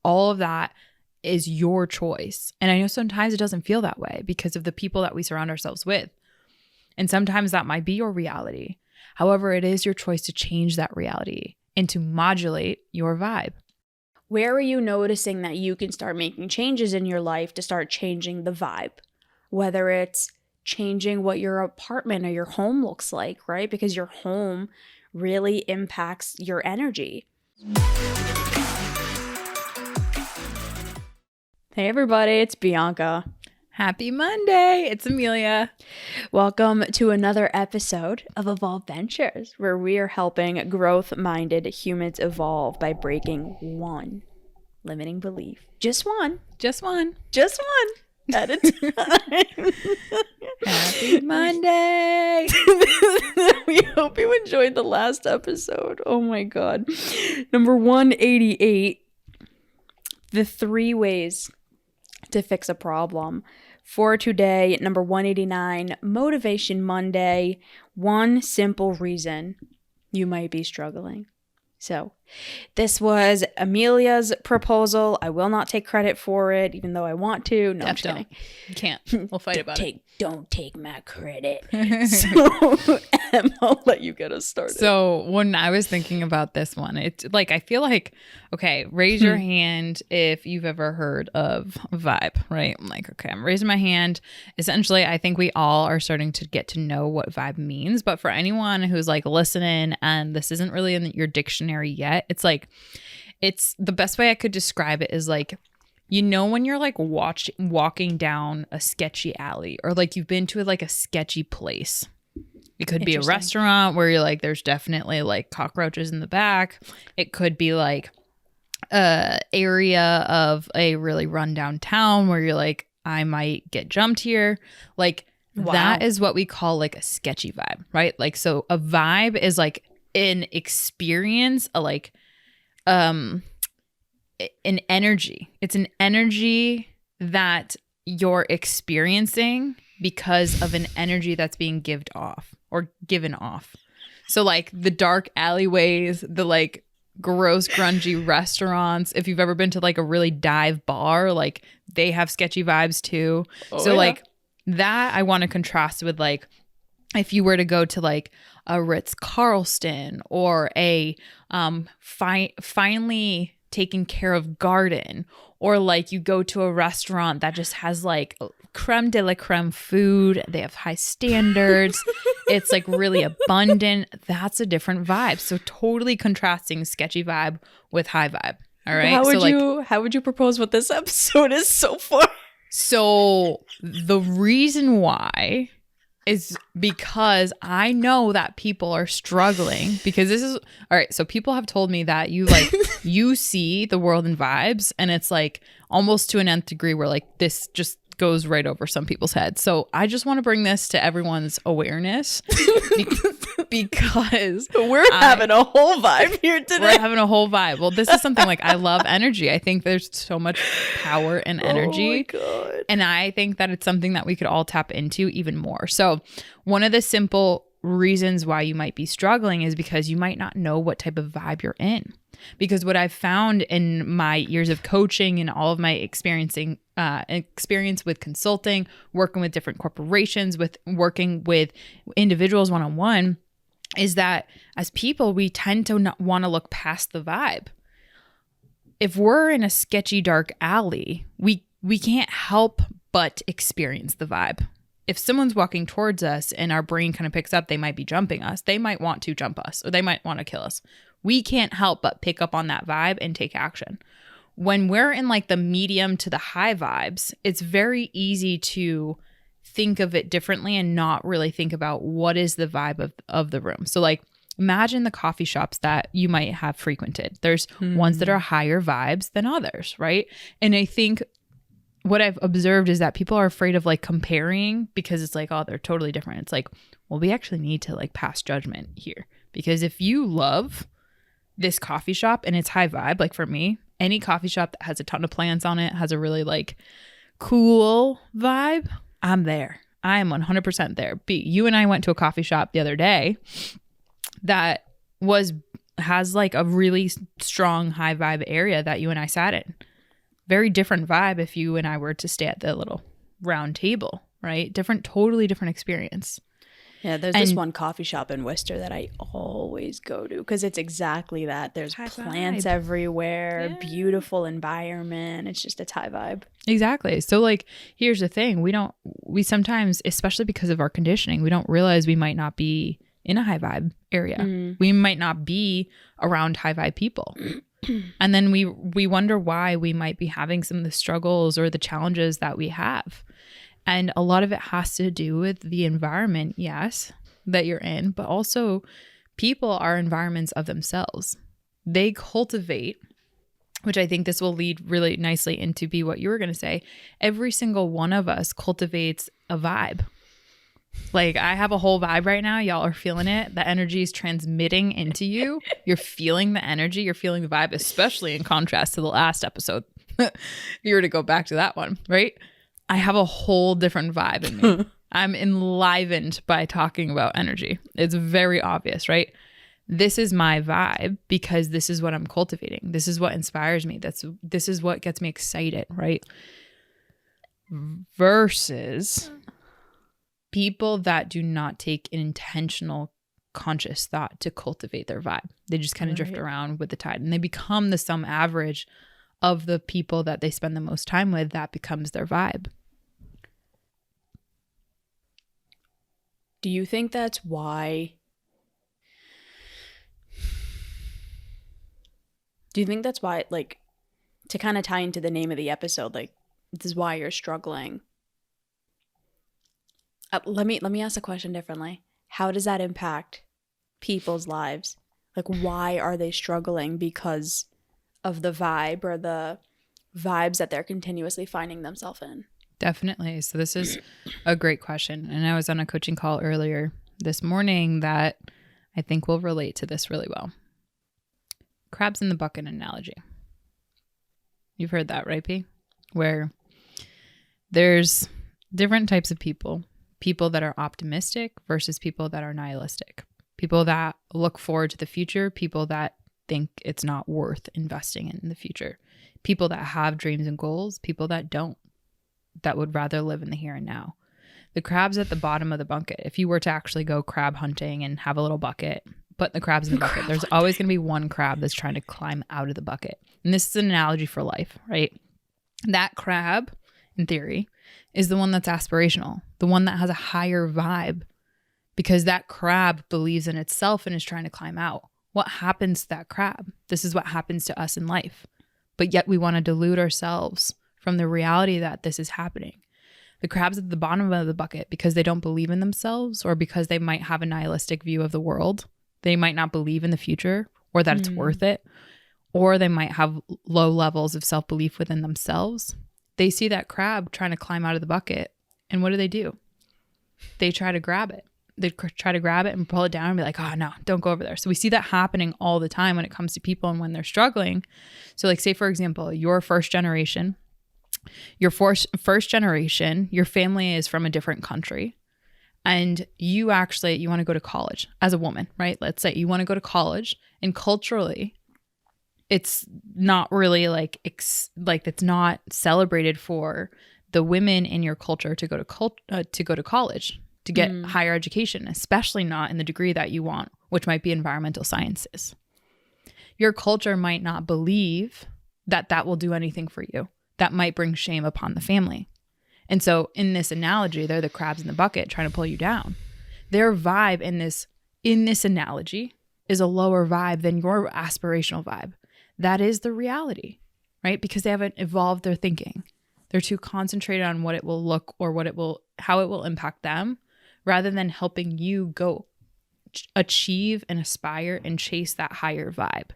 all of that is your choice. And I know sometimes it doesn't feel that way because of the people that we surround ourselves with. And sometimes that might be your reality. However, it is your choice to change that reality and to modulate your vibe. Where are you noticing that you can start making changes in your life to start changing the vibe? Whether it's changing what your apartment or your home looks like, right? Because your home really impacts your energy. Hey everybody, it's Bianca. Happy Monday. It's Emilia. Welcome to another episode of Evolve Ventures, where we are helping growth-minded humans evolve by breaking one limiting belief. Just one. At a time. Happy Monday. We hope you enjoyed the last episode. Oh my God. Number 188, the 3 ways to fix a problem. For today, number 189, Motivation Monday, one simple reason you might be struggling. So this was Emilia's proposal. I will not take credit for it, even though I want to. No, I'm just kidding. You can't. We'll fight about it. Don't take my credit. So, Em, I'll let you get us started. So when I was thinking about this one, it's like, I feel like, okay, raise your hand if you've ever heard of vibe, right? I'm like, okay, I'm raising my hand. Essentially, I think we all are starting to get to know what vibe means. But for anyone who's like listening and this isn't really in your dictionary yet, it's like, it's the best way I could describe it is like, you know, when you're like walking down a sketchy alley, or like you've been to like a sketchy place. It could be a restaurant where you're like, there's definitely like cockroaches in the back. It could be like a area of a really rundown town where you're like, I might get jumped here. Like that is what we call like a sketchy vibe, right? Like, so a vibe is like an experience, an energy. It's an energy that you're experiencing because of an energy that's being given off. So like the dark alleyways, the like gross grungy restaurants. If you've ever been to like a really dive bar, like they have sketchy vibes too. Like that I want to contrast with like if you were to go to like a Ritz-Carlton or a finely taken care of garden, or like you go to a restaurant that just has like creme de la creme food. They have high standards. It's like really abundant. That's a different vibe. So totally contrasting sketchy vibe with high vibe. All right. How would you propose what this episode is so far? So the reason why is because I know that people are struggling, because this is all right. So people have told me that you like you see the world in vibes, and it's like almost to an nth degree where like this just goes right over some people's heads. So I just want to bring this to everyone's awareness because we're having a whole vibe here today. We're having a whole vibe. Well, this is something like I love energy. I think there's so much power in energy. Oh my God. And I think that it's something that we could all tap into even more. So one of the simple reasons why you might be struggling is because you might not know what type of vibe you're in. Because what I've found in my years of coaching and all of my experience with consulting, working with different corporations, with working with individuals one-on-one, is that as people, we tend to not want to look past the vibe. If we're in a sketchy, dark alley, we can't help but experience the vibe. If someone's walking towards us and our brain kind of picks up, they might be jumping us. They might want to jump us, or they might want to kill us. We can't help but pick up on that vibe and take action. When we're in like the medium to the high vibes, it's very easy to think of it differently and not really think about what is the vibe of the room. So like imagine the coffee shops that you might have frequented. There's ones that are higher vibes than others, right? And I think what I've observed is that people are afraid of like comparing, because it's like, oh, they're totally different. It's like, well, we actually need to like pass judgment here, because if you love this coffee shop and it's high vibe, like for me, any coffee shop that has a ton of plants on it, has a really like cool vibe, I'm there. I am 100% there. You and I went to a coffee shop the other day that has like a really strong high vibe area that you and I sat in. Very different vibe if you and I were to stay at the little round table, right? Totally different experience. Yeah, there's this one coffee shop in Worcester that I always go to because it's exactly that. There's plants everywhere, beautiful environment. It's just a Thai vibe. Exactly. So like, here's the thing. We sometimes, especially because of our conditioning, we don't realize we might not be in a high vibe area. We might not be around high vibe people. And then we wonder why we might be having some of the struggles or the challenges that we have. And a lot of it has to do with the environment, yes, that you're in, but also people are environments of themselves. They cultivate, which I think this will lead really nicely into be what you were going to say. Every single one of us cultivates a vibe. Like I have a whole vibe right now. Y'all are feeling it. The energy is transmitting into you. You're feeling the energy. You're feeling the vibe, especially in contrast to the last episode. If you were to go back to that one, right? I have a whole different vibe in me. I'm enlivened by talking about energy. It's very obvious, right? This is my vibe because this is what I'm cultivating. This is what inspires me. This is what gets me excited, right? Versus people that do not take an intentional conscious thought to cultivate their vibe. They just kind of drift around with the tide and they become the sum average of the people that they spend the most time with. That becomes their vibe. Do you think that's why? Do you think that's why, like, to kind of tie into the name of the episode, like, this is why you're struggling? Let me ask the question differently. How does that impact people's lives? Like, why are they struggling? Because of the vibe or the vibes that they're continuously finding themselves in? Definitely. So this is a great question. And I was on a coaching call earlier this morning that I think will relate to this really well. Crabs in the bucket analogy. You've heard that, right, P? Where there's different types of people that are optimistic versus people that are nihilistic, people that look forward to the future, people that think it's not worth investing in the future, people that have dreams and goals, people that don't, that would rather live in the here and now. The crabs at the bottom of the bucket, if you were to actually go crab hunting and have a little bucket, put the crabs in the bucket, there's always going to be one crab that's trying to climb out of the bucket. And this is an analogy for life, right? That crab, in theory, is the one that's aspirational, the one that has a higher vibe, because that crab believes in itself and is trying to climb out. What happens to that crab? This is what happens to us in life. But yet we want to delude ourselves from the reality that this is happening. The crabs at the bottom of the bucket, because they don't believe in themselves or because they might have a nihilistic view of the world, they might not believe in the future or that it's worth it, or they might have low levels of self-belief within themselves. They see that crab trying to climb out of the bucket, and what do? They try to grab it. They try to grab it and pull it down and be like, oh no, don't go over there. So we see that happening all the time when it comes to people and when they're struggling. So like, say for example, your first generation, your family is from a different country, and you want to go to college as a woman, right? Let's say you want to go to college, and culturally it's not really like it's not celebrated for the women in your culture to go to college, to get higher education, especially not in the degree that you want, which might be environmental sciences. Your culture might not believe that will do anything for you. That might bring shame upon the family. And so in this analogy, they're the crabs in the bucket trying to pull you down. Their vibe in this analogy is a lower vibe than your aspirational vibe. That is the reality, right? Because they haven't evolved their thinking. They're too concentrated on what it will look or how it will impact them, rather than helping you go achieve and aspire and chase that higher vibe.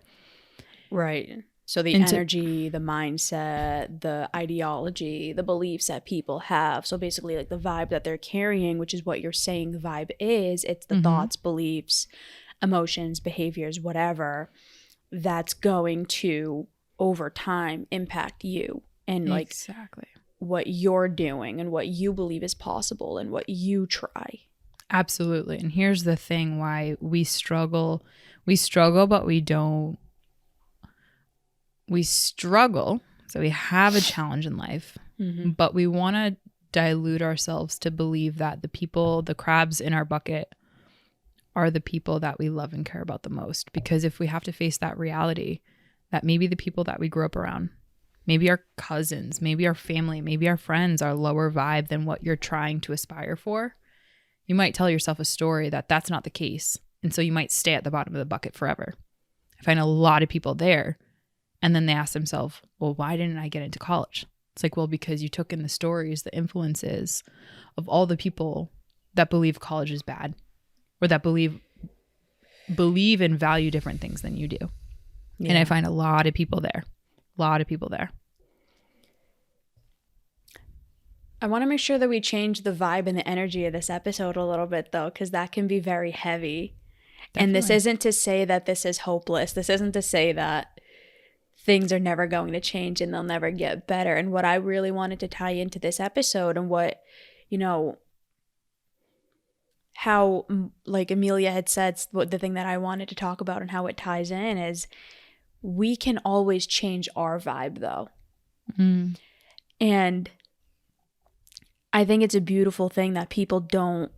Right. So the energy, the mindset, the ideology, the beliefs that people have. So basically like the vibe that they're carrying, which is what you're saying the vibe is, it's the thoughts, beliefs, emotions, behaviors, whatever, that's going to over time impact you and like exactly what you're doing and what you believe is possible and what you try. Absolutely. And here's the thing why we struggle, but we struggle So we have a challenge in life, but we want to dilute ourselves to believe that the crabs in our bucket are the people that we love and care about the most. Because if we have to face that reality, that maybe the people that we grew up around, maybe our cousins, maybe our family, maybe our friends are lower vibe than what you're trying to aspire for, you might tell yourself a story that that's not the case. And so you might stay at the bottom of the bucket forever. I find a lot of people there. And then they ask themselves, well, why didn't I get into college? It's like, well, because you took in the stories, the influences of all the people that believe college is bad, or that believe and value different things than you do. Yeah. And I find a lot of people there. I want to make sure that we change the vibe and the energy of this episode a little bit, though, because that can be very heavy. Definitely. And this isn't to say that this is hopeless. This isn't to say that things are never going to change and they'll never get better. And what I really wanted to tie into this episode, and what, how, like Emilia had said, the thing that I wanted to talk about and how it ties in is, we can always change our vibe, though. And I think it's a beautiful thing that people don't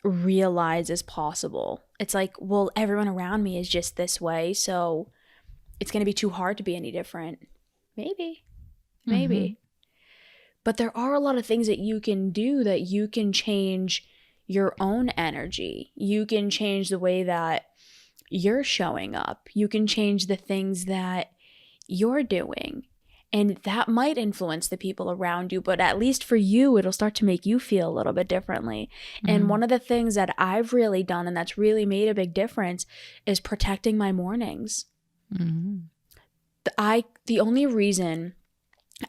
realize is possible. It's like, well, everyone around me is just this way, so it's going to be too hard to be any different. Maybe. But there are a lot of things that you can do that you can change your own energy. You can change the way that you're showing up. You can change the things that you're doing. And that might influence the people around you, but at least for you, it'll start to make you feel a little bit differently. And one of the things that I've really done, and that's really made a big difference, is protecting my mornings. The only reason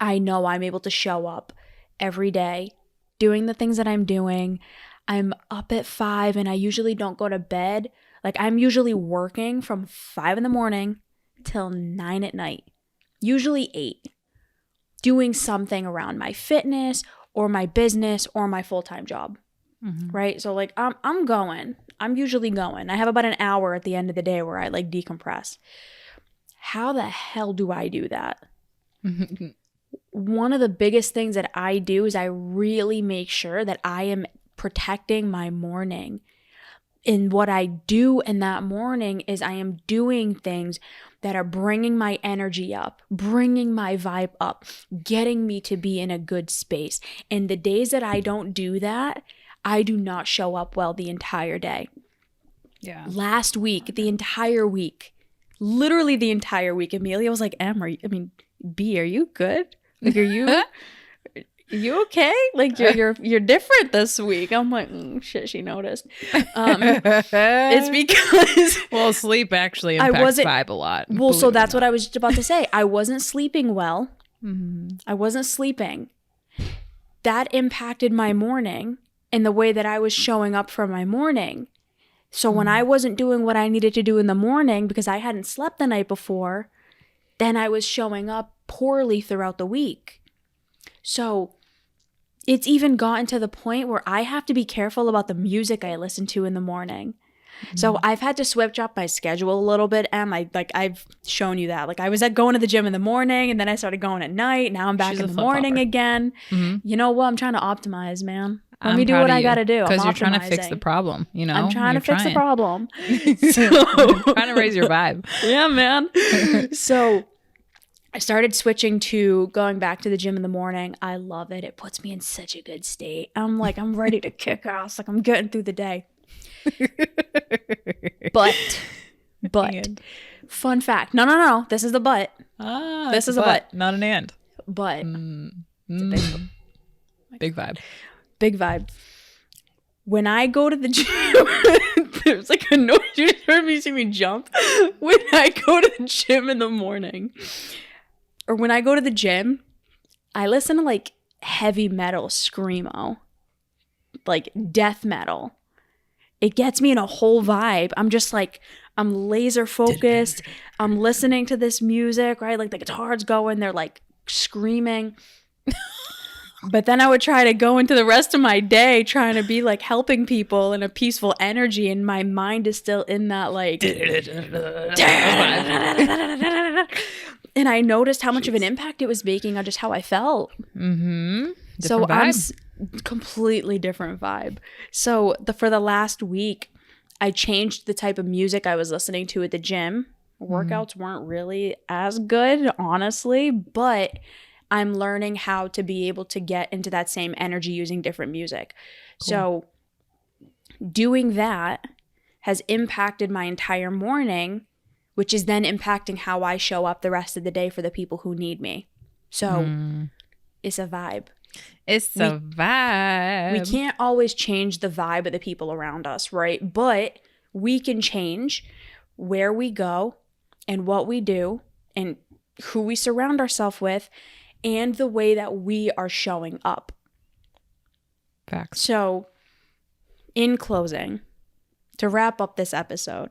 I know I'm able to show up every day doing the things that I'm doing, I'm up at 5 and I usually don't go to bed. Like, I'm usually working from 5 in the morning till 9 at night, usually 8, doing something around my fitness or my business or my full-time job, right? So like, I'm usually going. I have about an hour at the end of the day where I like decompress. How the hell do I do that? One of the biggest things that I do is I really make sure that I am protecting my morning. And what I do in that morning is I am doing things that are bringing my energy up, bringing my vibe up, getting me to be in a good space. And the days that I don't do that, I do not show up well the entire day. Yeah. Last week, the entire week, literally the entire week, Emilia was like, B, are you good? Like, are you okay? Like, you're different this week. I'm like, shit, she noticed. It's because sleep actually impacts vibe a lot. Well, so that's what I was just about to say. I wasn't sleeping well. I wasn't sleeping. That impacted my morning and the way that I was showing up for my morning. So when I wasn't doing what I needed to do in the morning because I hadn't slept the night before, then I was showing up poorly throughout the week. So it's even gotten to the point where I have to be careful about the music I listen to in the morning. So I've had to switch up my schedule a little bit, and I've shown you that. Like, I was going to the gym in the morning, and then I started going at night. Now I'm back in the morning again. You know what? I'm trying to optimize, man. Let me do what I got to do. Because you're trying to fix the problem, I'm trying to fix the problem. Trying to raise your vibe. Yeah, man. So I started switching to going back to the gym in the morning. I love it. It puts me in such a good state. I'm ready to kick ass. Like, I'm getting through the day. But fun fact. No. This is the but. This is a but. Not an and. But. It's a big vibe. Big vibe. When I go to the gym, there's like a noise. You just heard me see me jump. When I go to the gym in the morning, or when I go to the gym, I listen to like heavy metal screamo, like death metal. It gets me in a whole vibe. I'm just like, I'm laser focused. I'm listening to this music, right? Like the guitar's going, they're like screaming. But then I would try to go into the rest of my day trying to be like helping people in a peaceful energy, and my mind is still in that like And I noticed how much of an impact it was making on just how I felt. Mm-hmm. So I'm completely different vibe. So for the last week, I changed the type of music I was listening to at the gym. Workouts weren't really as good, honestly, but I'm learning how to be able to get into that same energy using different music. Cool. So doing that has impacted my entire morning, which is then impacting how I show up the rest of the day for the people who need me. So it's a vibe. It's a vibe. We can't always change the vibe of the people around us, right? But we can change where we go and what we do and who we surround ourselves with and the way that we are showing up. Facts. So, in closing, to wrap up this episode.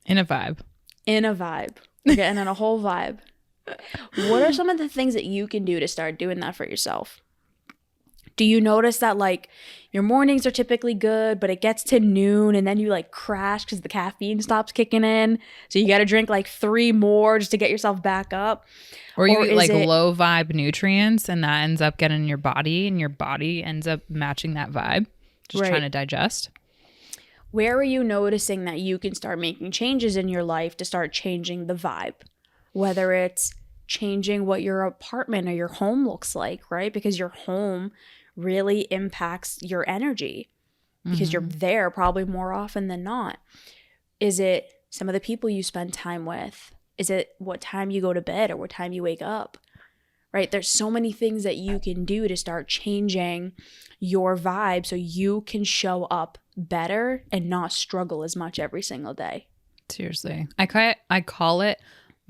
In a vibe. We're getting in a whole vibe. What are some of the things that you can do to start doing that for yourself? Do you notice that like your mornings are typically good, but it gets to noon and then you like crash because the caffeine stops kicking in? So you got to drink like 3 more just to get yourself back up. Or you eat like low vibe nutrients and that ends up getting in your body and your body ends up matching that vibe. Just trying to digest. Where are you noticing that you can start making changes in your life to start changing the vibe? Whether it's changing what your apartment or your home looks like, right? Because your home really impacts your energy because you're there probably more often than not. Is it some of the people you spend time with? Is it what time you go to bed or what time you wake up? Right? There's so many things that you can do to start changing your vibe so you can show up better and not struggle as much every single day. Seriously. I call it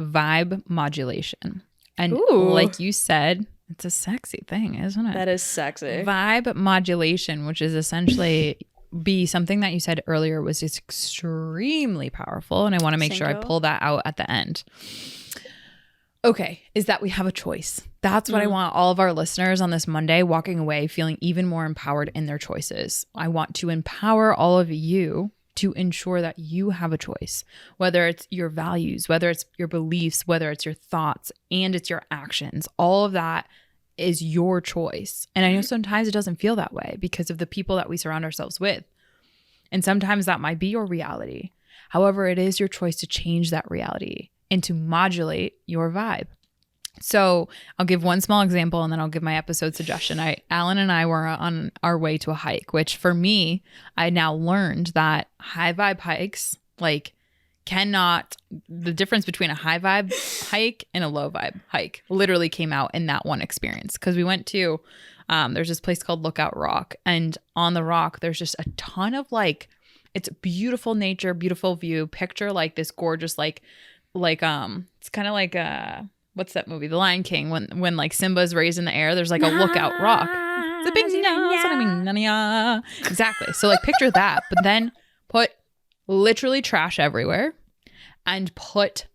vibe modulation. And like you said, it's a sexy thing, isn't it? That is sexy. Vibe modulation, which is essentially be something that you said earlier was just extremely powerful. And I want to make sure I pull that out at the end. Okay, is that we have a choice. That's what I want all of our listeners on this Monday walking away feeling even more empowered in their choices. I want to empower all of you to ensure that you have a choice, whether it's your values, whether it's your beliefs, whether it's your thoughts, and it's your actions. All of that is your choice. And I know sometimes it doesn't feel that way because of the people that we surround ourselves with. And sometimes that might be your reality. However, it is your choice to change that reality and to modulate your vibe. So I'll give one small example and then I'll give my episode suggestion. Alan and I were on our way to a hike, which for me, I now learned that high vibe hikes, like the difference between a high vibe hike and a low vibe hike literally came out in that one experience. Because we went to, there's this place called Lookout Rock. And on the rock, there's just a ton of like, it's beautiful nature, beautiful view. Picture like this gorgeous, it's kind of like what's that movie? The Lion King, when like Simba's raised in the air, there's like a lookout rock. Exactly. So like picture that, but then put literally trash everywhere and put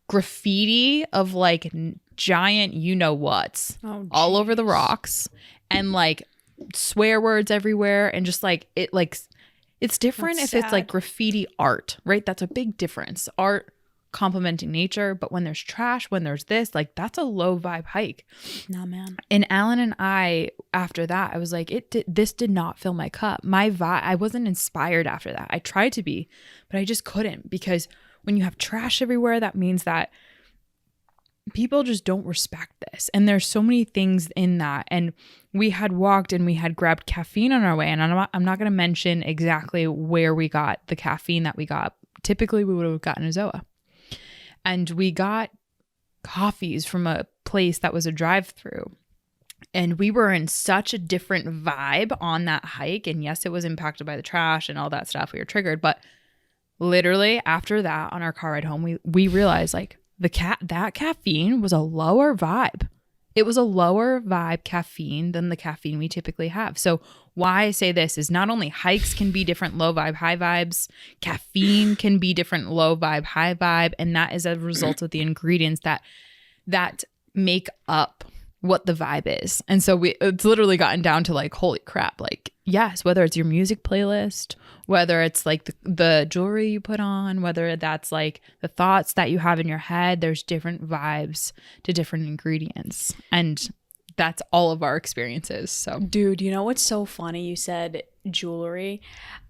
graffiti of like giant you-know-whats all over the rocks and like swear words everywhere and just like it like it's different. That's if sad. It's like graffiti art, right? That's a big difference. Art complementing nature, but when there's trash, when there's this, like that's a low vibe hike. No, man. And Alan and I, after that, I was like, this did not fill my cup. My vibe, I wasn't inspired after that. I tried to be, but I just couldn't, because when you have trash everywhere, that means that people just don't respect this. And there's so many things in that. And we had walked and we had grabbed caffeine on our way. And I'm not going to mention exactly where we got the caffeine that we got. Typically, we would have gotten a Zoa. And we got coffees from a place that was a drive-through. And we were in such a different vibe on that hike. And yes, it was impacted by the trash and all that stuff. We were triggered. But literally after that, on our car ride home, we realized like that caffeine was a lower vibe. It was a lower vibe caffeine than the caffeine we typically have. So why I say this is not only hikes can be different low vibe, high vibes, caffeine can be different low vibe, high vibe. And that is a result of the ingredients that make up what the vibe is. And so it's literally gotten down to like, holy crap, like, yes, whether it's your music playlist, whether it's like the jewelry you put on, whether that's like the thoughts that you have in your head, there's different vibes to different ingredients. And that's all of our experiences. So, dude, you know what's so funny? You said jewelry.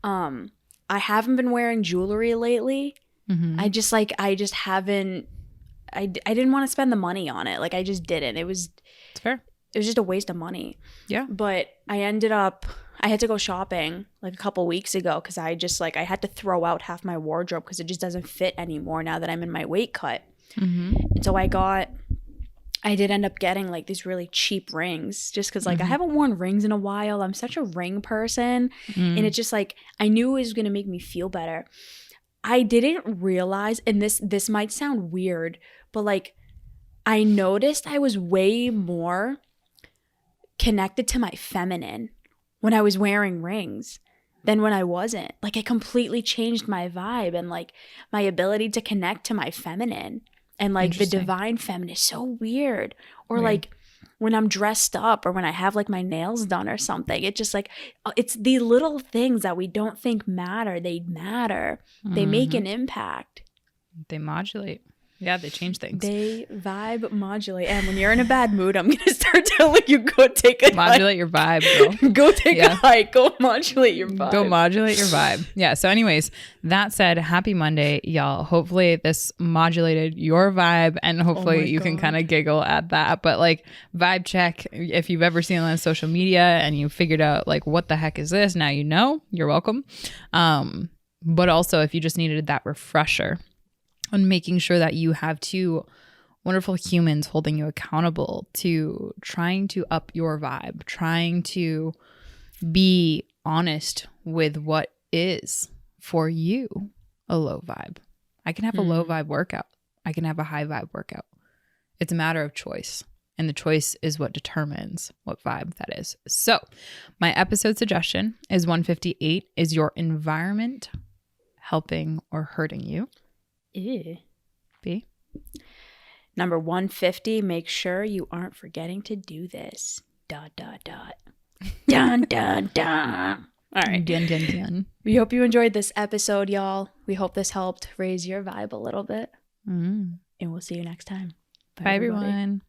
I haven't been wearing jewelry lately. mm-hmm. I just haven't. I didn't want to spend the money on it. Like, I just didn't. It's fair. It was just a waste of money. Yeah. But I had to go shopping like a couple weeks ago because I had to throw out half my wardrobe because it just doesn't fit anymore now that I'm in my weight cut. Mm-hmm. And so I did end up getting like these really cheap rings just because like I haven't worn rings in a while. I'm such a ring person. And it's just like, I knew it was going to make me feel better. I didn't realize, and this might sound weird, but like I noticed I was way more connected to my feminine when I was wearing rings than when I wasn't. Like, it completely changed my vibe and like my ability to connect to my feminine. And like the divine feminine is so weird. Or like when I'm dressed up or when I have like my nails done or something, it's just like, it's the little things that we don't think matter. They matter. They make an impact. They modulate. Yeah, they change things. They vibe modulate. And when you're in a bad mood, I'm going to start telling you, go take a modulate your vibe, girl. Go take a hike. Go modulate your vibe. Go modulate your vibe. Yeah. So anyways, that said, happy Monday, y'all. Hopefully this modulated your vibe and hopefully you can kind of giggle at that. But like, vibe check. If you've ever seen it on social media and you figured out like, what the heck is this? Now you know. You're welcome. But also if you just needed that refresher on making sure that you have two wonderful humans holding you accountable to trying to up your vibe, trying to be honest with what is for you a low vibe. I can have a low vibe workout. I can have a high vibe workout. It's a matter of choice. And the choice is what determines what vibe that is. So my episode suggestion is 158. Is your environment helping or hurting you? Ew. B. Number 150, make sure you aren't forgetting to do this. ... Dun, dun, dun. All right. Dun, dun, dun. We hope you enjoyed this episode, y'all. We hope this helped raise your vibe a little bit. And we'll see you next time. Bye everyone.